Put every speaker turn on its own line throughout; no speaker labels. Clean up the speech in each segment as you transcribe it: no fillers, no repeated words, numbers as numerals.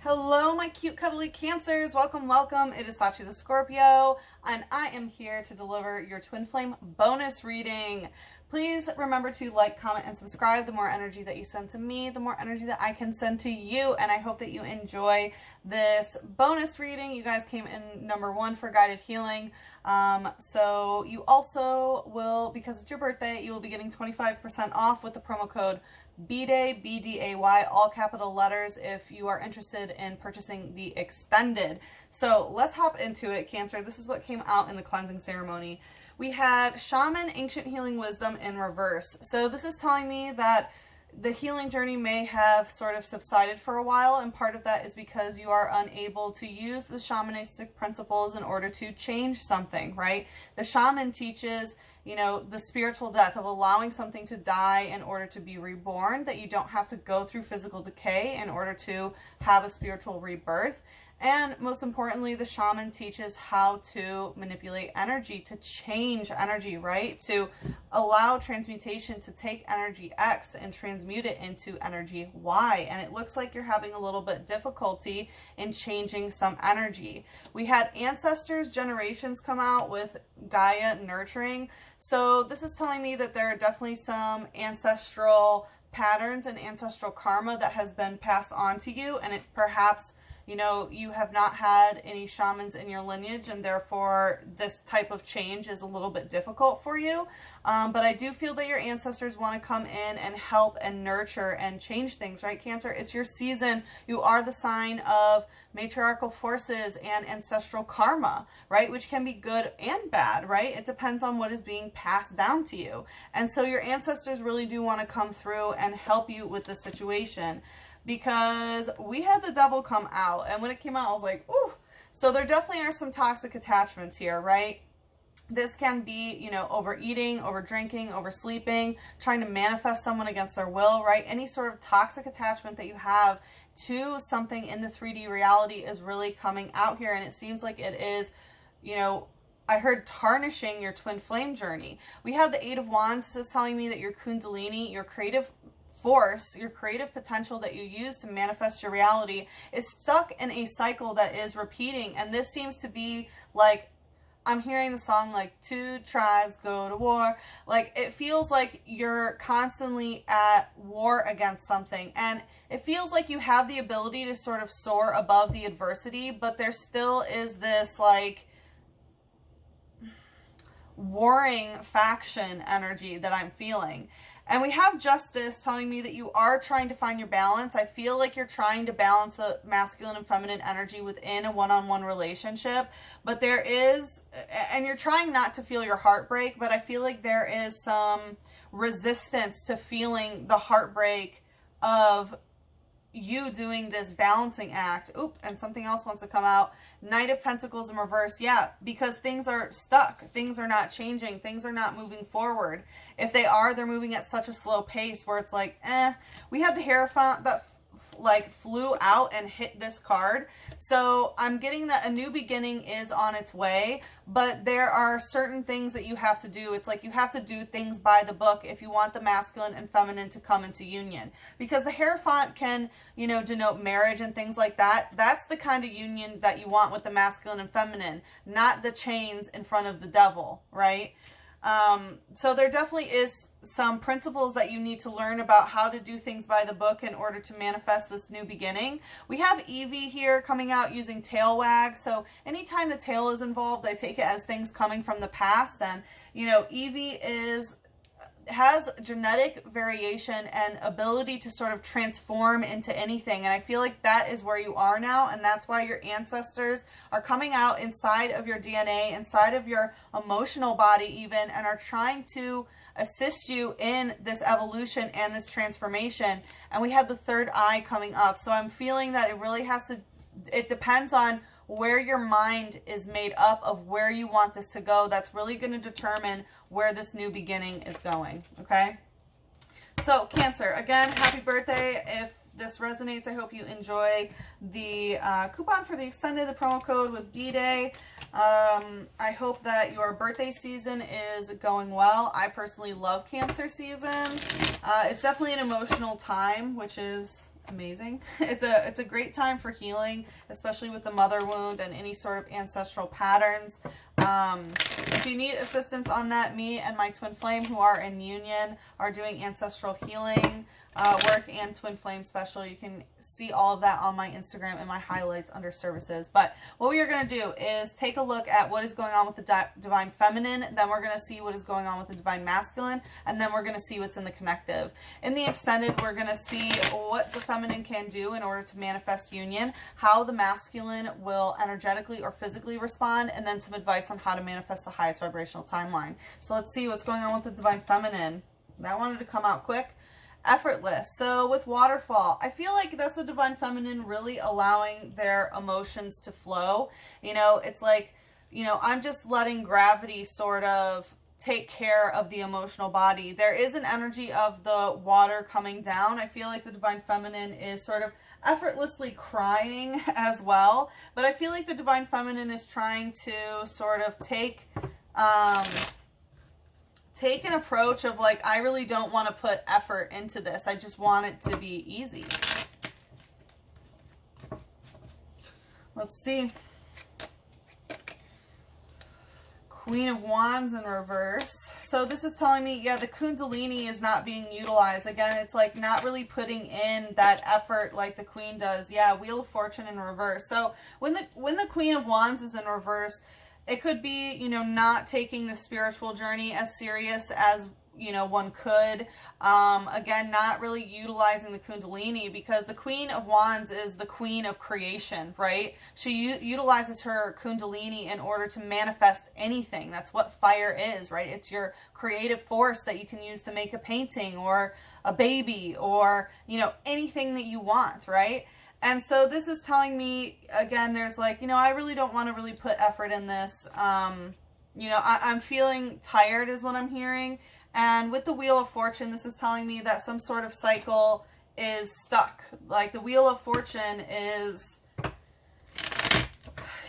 Hello, my cute, cuddly Cancers. Welcome, welcome. It is Sachi the Scorpio, and I am here to deliver your Twin Flame bonus reading. Please remember to like, comment, and subscribe. The more energy that you send to me, the more energy that I can send to you, and I hope that you enjoy this bonus reading. You guys came in number 1 for guided healing, so you also will, because it's your birthday, you will be getting 25% off with the promo code BDAY, B-D-A-Y, all capital letters, if you are interested in purchasing the extended. So let's hop into it, Cancer. This is what came out in the cleansing ceremony. We had Shaman, Ancient Healing Wisdom in reverse. So this is telling me that the healing journey may have sort of subsided for a while, and part of that is because you are unable to use the shamanistic principles in order to change something, right? The shaman teaches, you know, the spiritual death of allowing something to die in order to be reborn, that you don't have to go through physical decay in order to have a spiritual rebirth. And most importantly, the shaman teaches how to manipulate energy, to change energy, right? To allow transmutation to take energy X and transmute it into energy Y. And it looks like you're having a little bit difficulty in changing some energy. We had ancestors, generations come out with Gaia nurturing. So this is telling me that there are definitely some ancestral patterns and ancestral karma that has been passed on to you, and it perhaps, you know, you have not had any shamans in your lineage, and therefore this type of change is a little bit difficult for you. But I do feel that your ancestors want to come in and help and nurture and change things, right, Cancer? It's your season. You are the sign of matriarchal forces and ancestral karma, right? Which can be good and bad, right? It depends on what is being passed down to you. And so your ancestors really do want to come through and help you with the situation, because we had the devil come out, and when it came out, I was like, ooh. So there definitely are some toxic attachments here, right? This can be, you know, overeating, over drinking, oversleeping, trying to manifest someone against their will, right? Any sort of toxic attachment that you have to something in the 3D reality is really coming out here, and it seems like it is, you know, I heard tarnishing your twin flame journey. We have the 8 of Wands. This is telling me that your Kundalini, your creative force, your creative potential that you use to manifest your reality, is stuck in a cycle that is repeating. And this seems to be like, I'm hearing the song like 2 tribes go to war. Like, it feels like you're constantly at war against something, and it feels like you have the ability to sort of soar above the adversity, but there still is this like warring faction energy that I'm feeling. And we have Justice telling me that you are trying to find your balance. I feel like you're trying to balance the masculine and feminine energy within a one-on-one relationship. But there is, and you're trying not to feel your heartbreak, but I feel like there is some resistance to feeling the heartbreak of you doing this balancing act. Oop, and something else wants to come out. Knight of Pentacles in reverse. Yeah, because things are stuck. Things are not changing. Things are not moving forward. If they are, they're moving at such a slow pace where it's like, eh. We had the Hierophant that like flew out and hit this card. So I'm getting that a new beginning is on its way, but there are certain things that you have to do. It's like you have to do things by the book if you want the masculine and feminine to come into union, because the Hierophant can, you know, denote marriage and things like that. That's the kind of union that you want with the masculine and feminine, not the chains in front of the devil, right? So there definitely is some principles that you need to learn about how to do things by the book in order to manifest this new beginning. We have Evie here coming out using tail wag. So anytime the tail is involved, I take it as things coming from the past. And, you know, Evie has genetic variation and ability to sort of transform into anything, and I feel like that is where you are now, and that's why your ancestors are coming out inside of your DNA, inside of your emotional body even, and are trying to assist you in this evolution and this transformation. And we have the 3rd eye coming up, so I'm feeling that it really has to, it depends on where your mind is made up of where you want this to go. That's really going to determine where this new beginning is going, okay? So, Cancer, again, happy birthday. If this resonates, I hope you enjoy the coupon for the extended, the promo code with D-Day. I hope that your birthday season is going well. I personally love Cancer season. It's definitely an emotional time, which is amazing. It's a great time for healing, especially with the mother wound and any sort of ancestral patterns. If you need assistance on that, me and my twin flame who are in union are doing ancestral healing work and twin flame special. You can see all of that on my Instagram and my highlights under services. But what we are going to do is take a look at what is going on with the divine feminine, then we're going to see what is going on with the divine masculine, and then we're going to see what's in the connective. In the extended, we're going to see what the feminine can do in order to manifest union, how the masculine will energetically or physically respond, and then some advice on how to manifest the highest vibrational timeline. So let's see what's going on with the divine feminine. That wanted to come out quick. Effortless. So with waterfall, I feel like that's the divine feminine really allowing their emotions to flow. You know, it's like, you know, I'm just letting gravity sort of take care of the emotional body. There is an energy of the water coming down. I feel like the divine feminine is sort of effortlessly crying as well, but I feel like the divine feminine is trying to sort of take an approach of like, I really don't want to put effort into this. I just want it to be easy. Let's see. Queen of Wands in reverse. So this is telling me, yeah, the Kundalini is not being utilized. Again, it's like not really putting in that effort like the Queen does. Yeah, Wheel of Fortune in reverse. So when the Queen of Wands is in reverse, it could be, you know, not taking the spiritual journey as serious as, you know, one could. Again, not really utilizing the Kundalini, because the Queen of Wands is the queen of creation, right? She utilizes her Kundalini in order to manifest anything. That's what fire is, right? It's your creative force that you can use to make a painting or a baby or, you know, anything that you want, right? And so this is telling me, again, there's like, you know, I really don't want to really put effort in this. You know, I'm feeling tired is what I'm hearing. And with the Wheel of Fortune, this is telling me that some sort of cycle is stuck. Like the Wheel of Fortune is,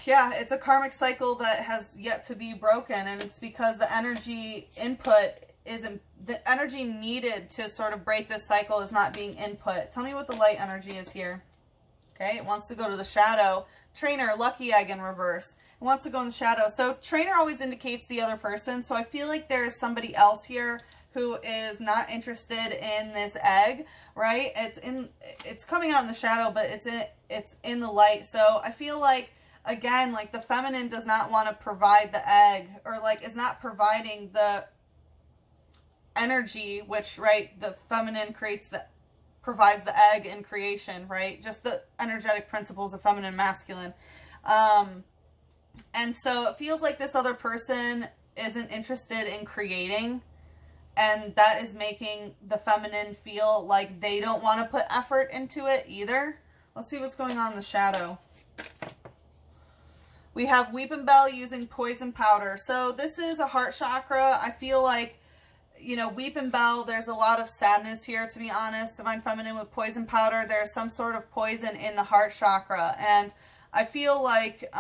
yeah, it's a karmic cycle that has yet to be broken. And it's because the energy input isn't, the energy needed to sort of break this cycle is not being input. Tell me what the light energy is here. Okay, it wants to go to the shadow. Trainer, lucky egg in reverse. It wants to go in the shadow. So trainer always indicates the other person. So I feel like there is somebody else here who is not interested in this egg, right? It's coming out in the shadow, but it's in the light. So I feel like, again, like the feminine does not want to provide the egg, or like is not providing the energy, which, right, the feminine provides the egg in creation, right? Just the energetic principles of feminine and masculine. And so it feels like this other person isn't interested in creating, and that is making the feminine feel like they don't want to put effort into it either. Let's see what's going on in the shadow. We have Weeping Bell using poison powder. So this is a heart chakra. I feel like, you know, Weeping Bell, there's a lot of sadness here, to be honest. Divine feminine with poison powder, there's some sort of poison in the heart chakra. And I feel like,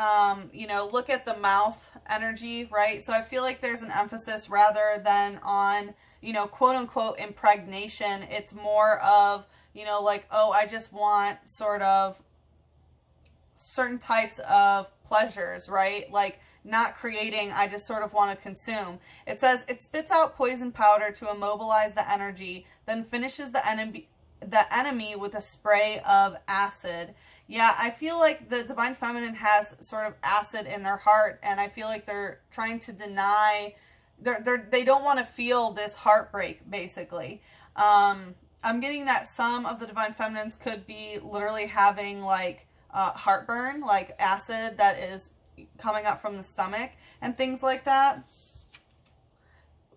you know, look at the mouth energy, right? So I feel like there's an emphasis rather than on, you know, quote unquote impregnation. It's more of, you know, like, oh, I just want sort of certain types of pleasures, right? Like, not creating, I just sort of want to consume. It says it spits out poison powder to immobilize the energy, then finishes the enemy with a spray of acid. Yeah, I feel like the divine feminine has sort of acid in their heart, and I feel like they're trying to deny, they don't want to feel this heartbreak, basically. I'm getting that some of the divine feminines could be literally having like heartburn, like acid that is coming up from the stomach and things like that.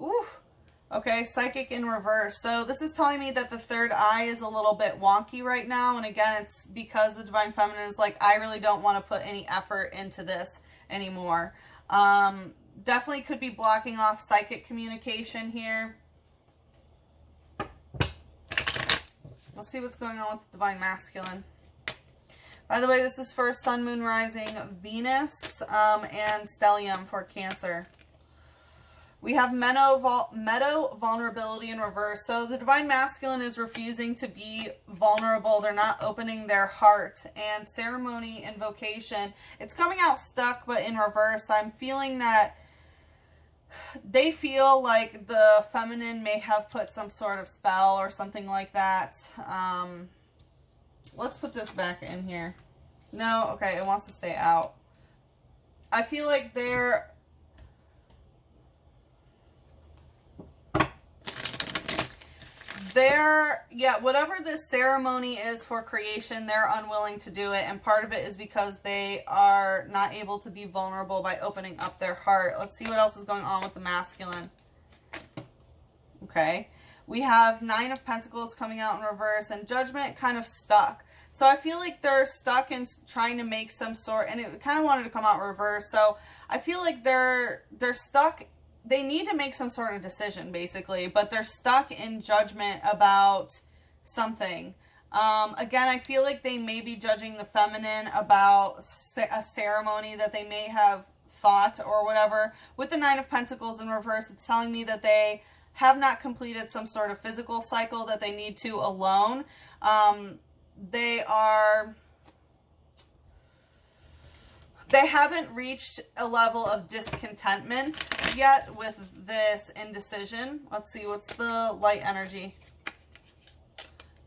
Ooh. Okay, psychic in reverse. So this is telling me that the third eye is a little bit wonky right now. And again, it's because the divine feminine is like, I really don't want to put any effort into this anymore. Definitely could be blocking off psychic communication here. Let's see what's going on with the divine masculine. By the way, this is for Sun, Moon, Rising, Venus, and Stellium for Cancer. We have meadow vulnerability in reverse. So the divine masculine is refusing to be vulnerable. They're not opening their heart. And ceremony invocation, it's coming out stuck, but in reverse. I'm feeling that they feel like the feminine may have put some sort of spell or something like that. Let's put this back in here. No, okay, it wants to stay out. I feel like yeah, whatever this ceremony is for creation, they're unwilling to do it. And part of it is because they are not able to be vulnerable by opening up their heart. Let's see what else is going on with the masculine. Okay. We have 9 of Pentacles coming out in reverse, and Judgment kind of stuck. So I feel like they're stuck in trying to make some sort, and it kind of wanted to come out reverse. So I feel like they're stuck. They need to make some sort of decision, basically, but they're stuck in judgment about something. Again, I feel like they may be judging the feminine about a ceremony that they may have thought or whatever. With the 9 of Pentacles in reverse, it's telling me that they have not completed some sort of physical cycle that they need to alone. They haven't reached a level of discontentment yet with this indecision. Let's see, what's the light energy?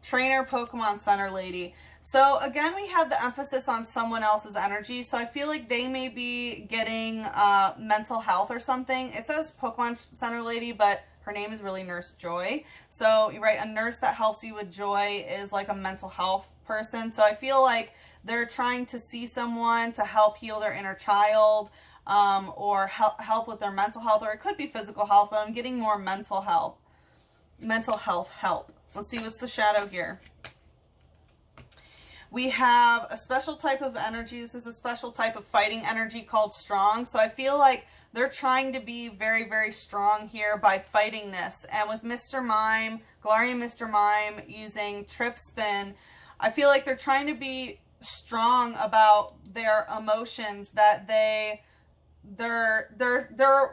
Trainer, Pokemon Center Lady. So again, we have the emphasis on someone else's energy. So I feel like they may be getting mental health or something. It says Pokemon Center Lady, but her name is really Nurse Joy. So, right, a nurse that helps you with joy is like a mental health person. So I feel like they're trying to see someone to help heal their inner child, or help with their mental health, or it could be physical health, but I'm getting more mental health help. Let's see, what's the shadow here? We have a special type of energy. This is a special type of fighting energy called strong. So I feel like they're trying to be very, very strong here by fighting this. And with Mr. Mime, Galarian Mr. Mime using Trip Spin, I feel like they're trying to be strong about their emotions, that their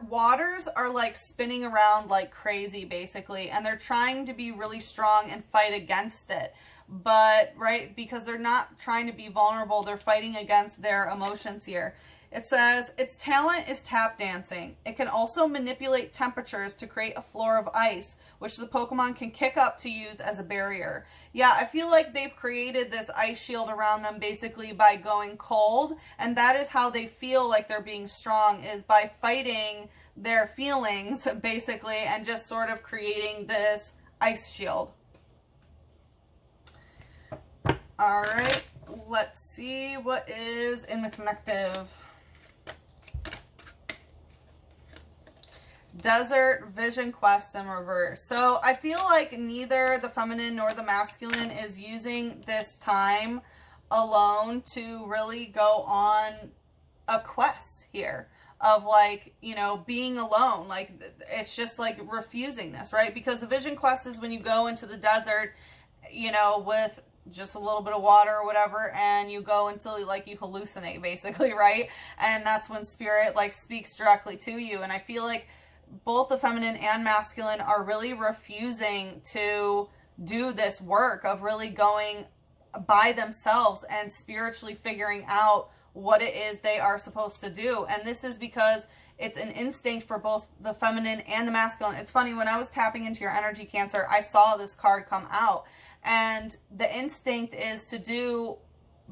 waters are like spinning around like crazy, basically, and they're trying to be really strong and fight against it. But, right, because they're not trying to be vulnerable, they're fighting against their emotions here. It says, its talent is tap dancing. It can also manipulate temperatures to create a floor of ice, which the Pokemon can kick up to use as a barrier. Yeah, I feel like they've created this ice shield around them basically by going cold, and that is how they feel like they're being strong, is by fighting their feelings, basically, and just sort of creating this ice shield. All right, let's see what is in the connective. Desert Vision Quest in reverse. So I feel like neither the feminine nor the masculine is using this time alone to really go on a quest here of, like, you know, being alone. Like, it's just like refusing this, right? Because the Vision Quest is when you go into the desert, you know, with just a little bit of water or whatever, and you go until like you hallucinate, basically, right? And that's when spirit like speaks directly to you. And I feel like both the feminine and masculine are really refusing to do this work of really going by themselves and spiritually figuring out what it is they are supposed to do. And this is because it's an instinct for both the feminine and the masculine. It's funny, when I was tapping into your energy, Cancer, I saw this card come out, and the instinct is to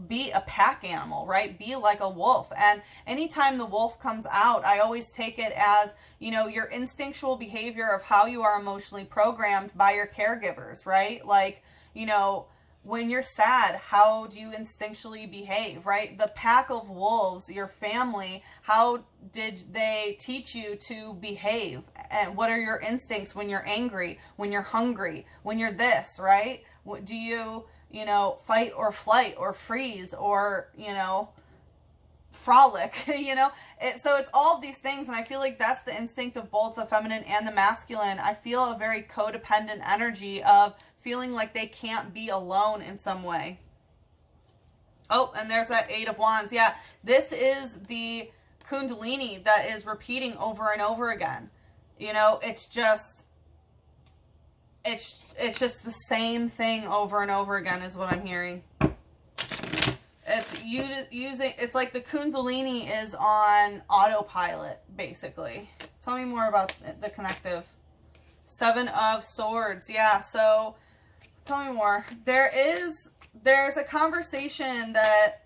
be a pack animal, right? Be like a wolf. And anytime the wolf comes out, I always take it as, you know, your instinctual behavior of how you are emotionally programmed by your caregivers, right? Like, you know, when you're sad, how do you instinctually behave, right? The pack of wolves, your family, how did they teach you to behave? And what are your instincts when you're angry, when you're hungry, when you're this, right? What do you know, fight or flight or freeze or, you know, frolic, you know? So it's all of these things, and I feel like that's the instinct of both the feminine and the masculine. I feel a very codependent energy of feeling like they can't be alone in some way. Oh, and there's that 8 of Wands. Yeah, this is the Kundalini that is repeating over and over again. You know, it's just the same thing over and over again is what I'm hearing. It's it's like the Kundalini is on autopilot, basically. Tell me more about the connective. 7 of Swords. Yeah, so tell me more. There's a conversation that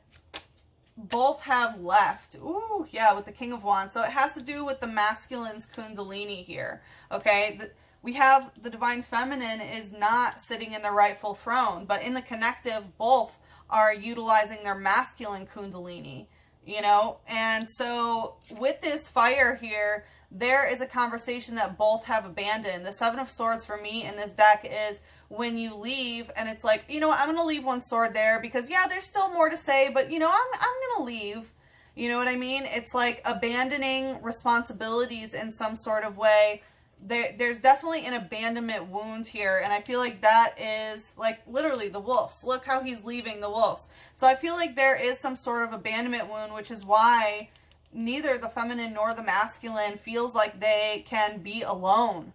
both have left. Ooh, yeah, with the King of Wands. So it has to do with the masculine's Kundalini here. Okay, we have the Divine Feminine is not sitting in the rightful throne, but in the connective, both are utilizing their masculine Kundalini, you know? And so with this fire here, there is a conversation that both have abandoned. The 7 of Swords for me in this deck is when you leave and it's like, you know what, I'm going to leave one sword there because, yeah, there's still more to say, but, you know, I'm going to leave. You know what I mean? It's like abandoning responsibilities in some sort of way. There's definitely an abandonment wound here, and I feel like that is, like, literally the wolves. Look how he's leaving the wolves. So I feel like there is some sort of abandonment wound, which is why neither the feminine nor the masculine feels like they can be alone.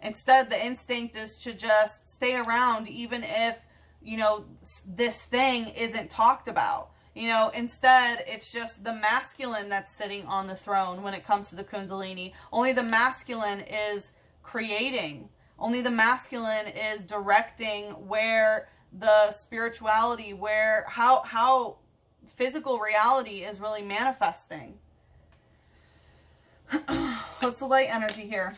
Instead, the instinct is to just stay around even if, you know, this thing isn't talked about. You know, instead, it's just the masculine that's sitting on the throne when it comes to the Kundalini. Only the masculine is creating. Only the masculine is directing where the spirituality, how physical reality is really manifesting. What's the light energy here?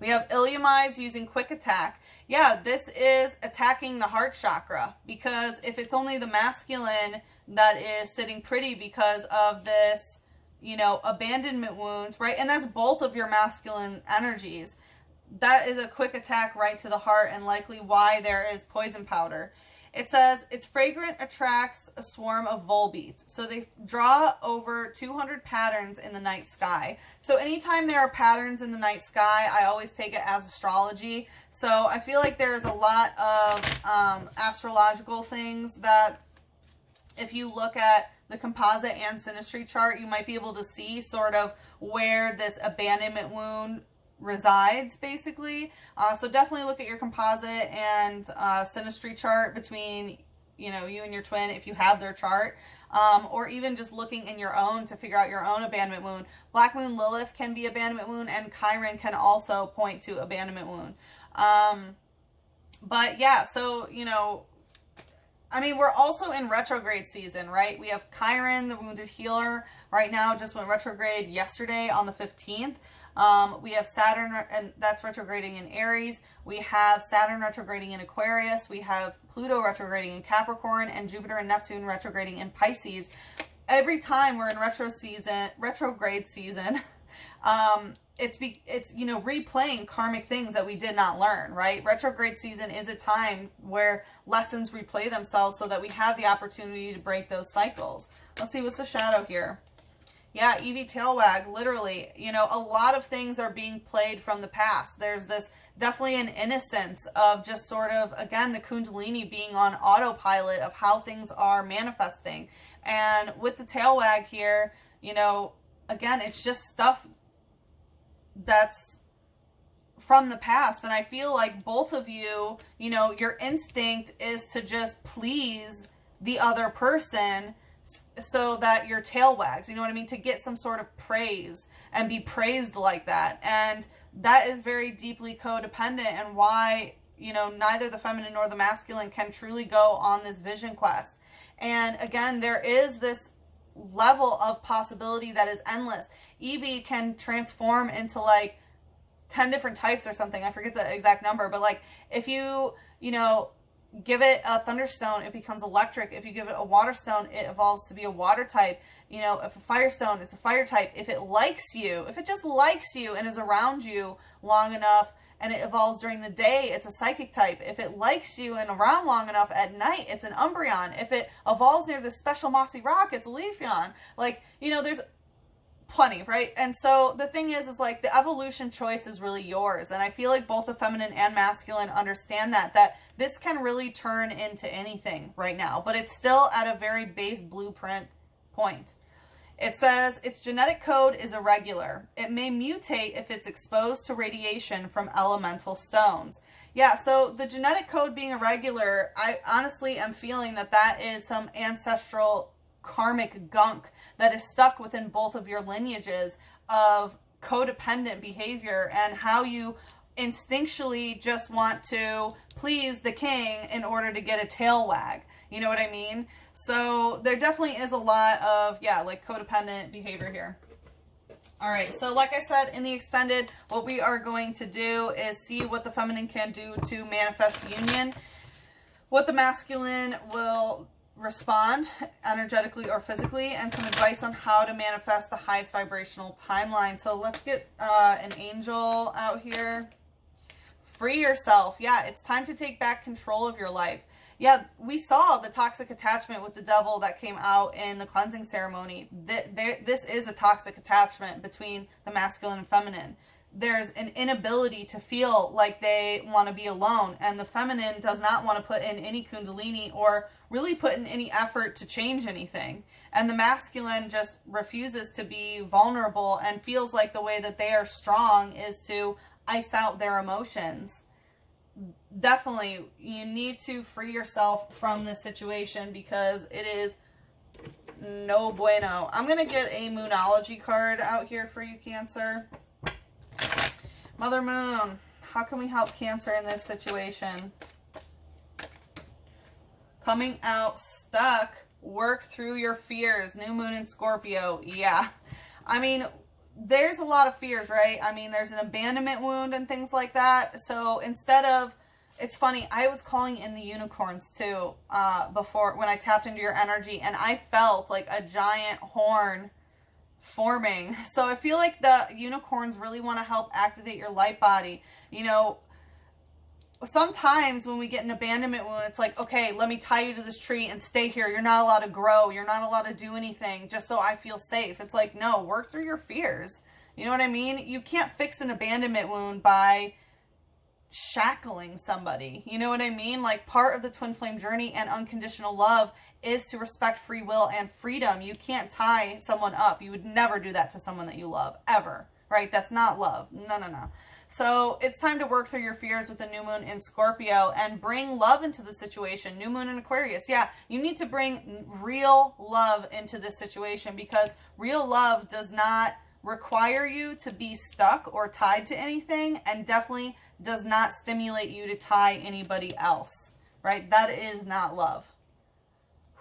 We have Illumize using quick attack. Yeah, this is attacking the heart chakra, because if it's only the masculine that is sitting pretty because of this, you know, abandonment wounds, right? And that's both of your masculine energies. That is a quick attack right to the heart, and likely why there is poison powder. It says, its fragrant attracts a swarm of volbeats. So they draw over 200 patterns in the night sky. So anytime there are patterns in the night sky, I always take it as astrology. So I feel like there's a lot of astrological things that if you look at the composite and synastry chart, you might be able to see sort of where this abandonment wound resides, basically. So definitely look at your composite and synastry chart between, you know, you and your twin if you have their chart, or even just looking in your own to figure out your own abandonment wound. Black Moon Lilith can be abandonment wound, and Chiron can also point to abandonment wound. But yeah, so, you know, I mean, we're also in retrograde season, right? We have Chiron, the wounded healer, right now, just went retrograde yesterday on the 15th. We have Saturn, and that's retrograding in Aries. We have Saturn retrograding in Aquarius. We have Pluto retrograding in Capricorn, and Jupiter and Neptune retrograding in Pisces. Every time we're in retrograde season, it's you know, replaying karmic things that we did not learn, right? Retrograde season is a time where lessons replay themselves so that we have the opportunity to break those cycles. Let's see, what's the shadow here? Yeah, Evie Tailwag, literally, you know, a lot of things are being played from the past. There's this definitely an innocence of just sort of, again, the Kundalini being on autopilot of how things are manifesting. And with the Tailwag here, you know, again, it's just stuff that's from the past. And I feel like both of you, you know, your instinct is to just please the other person so that your tail wags, you know what I mean? To get some sort of praise and be praised like that. And that is very deeply codependent, and why, you know, neither the feminine nor the masculine can truly go on this vision quest. And again, there is this level of possibility that is endless. Evie can transform into like 10 different types or something. I forget the exact number, but like if you know, give it a thunderstone, it becomes electric. If you give it a water stone, it evolves to be a water type. You know, if a firestone is a fire type, if it likes you, if it just likes you and is around you long enough and it evolves during the day, it's a psychic type. If it likes you and around long enough at night, it's an Umbreon. If it evolves near this special mossy rock, it's a Leafeon. Like, you know, there's plenty, right? And so the thing is like the evolution choice is really yours. And I feel like both the feminine and masculine understand that this can really turn into anything right now, but it's still at a very base blueprint point. It says its genetic code is irregular. It may mutate if it's exposed to radiation from elemental stones. Yeah, so the genetic code being irregular, I honestly am feeling that that is some ancestral karmic gunk that is stuck within both of your lineages of codependent behavior and how you instinctually just want to please the king in order to get a tail wag. You know what I mean? So there definitely is a lot of, yeah, like codependent behavior here. All right, so like I said, in the extended, what we are going to do is see what the feminine can do to manifest union, what the masculine will respond energetically or physically, and some advice on how to manifest the highest vibrational timeline. So let's get an angel out here. Free yourself. Yeah, it's time to take back control of your life. Yeah, we saw the toxic attachment with the devil that came out in the cleansing ceremony. This is a toxic attachment between the masculine and feminine. There's an inability to feel like they want to be alone, and the feminine does not want to put in any kundalini or really put in any effort to change anything. And the masculine just refuses to be vulnerable and feels like the way that they are strong is to ice out their emotions. Definitely, you need to free yourself from this situation because it is no bueno. I'm going to get a Moonology card out here for you, Cancer. Mother Moon, how can we help Cancer in this situation? Coming out stuck. Work through your fears. New moon in Scorpio. Yeah. I mean, there's a lot of fears, right? I mean, there's an abandonment wound and things like that. So instead of, it's funny, I was calling in the unicorns too before when I tapped into your energy, and I felt like a giant horn forming. So I feel like the unicorns really want to help activate your light body. You know, sometimes when we get an abandonment wound, it's like, okay, let me tie you to this tree and stay here. You're not allowed to grow. You're not allowed to do anything just so I feel safe. It's like, no, work through your fears. You know what I mean? You can't fix an abandonment wound by shackling somebody. You know what I mean? Like, part of the twin flame journey and unconditional love is to respect free will and freedom. You can't tie someone up. You would never do that to someone that you love, ever, right? That's not love. No, no, no. So it's time to work through your fears with the new moon in Scorpio and bring love into the situation. New moon in Aquarius. Yeah, you need to bring real love into this situation because real love does not require you to be stuck or tied to anything, and definitely does not stimulate you to tie anybody else, right? That is not love.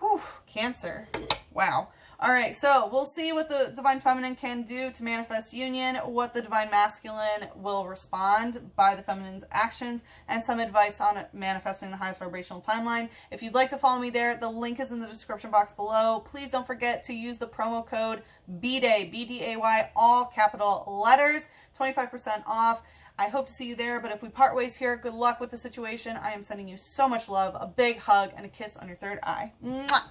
Whew, Cancer. Wow. All right, so we'll see what the Divine Feminine can do to manifest union, what the Divine Masculine will respond by the Feminine's actions, and some advice on manifesting the highest vibrational timeline. If you'd like to follow me there, the link is in the description box below. Please don't forget to use the promo code BDAY, B-D-A-Y, all capital letters, 25% off. I hope to see you there, but if we part ways here, good luck with the situation. I am sending you so much love, a big hug, and a kiss on your third eye. Mwah!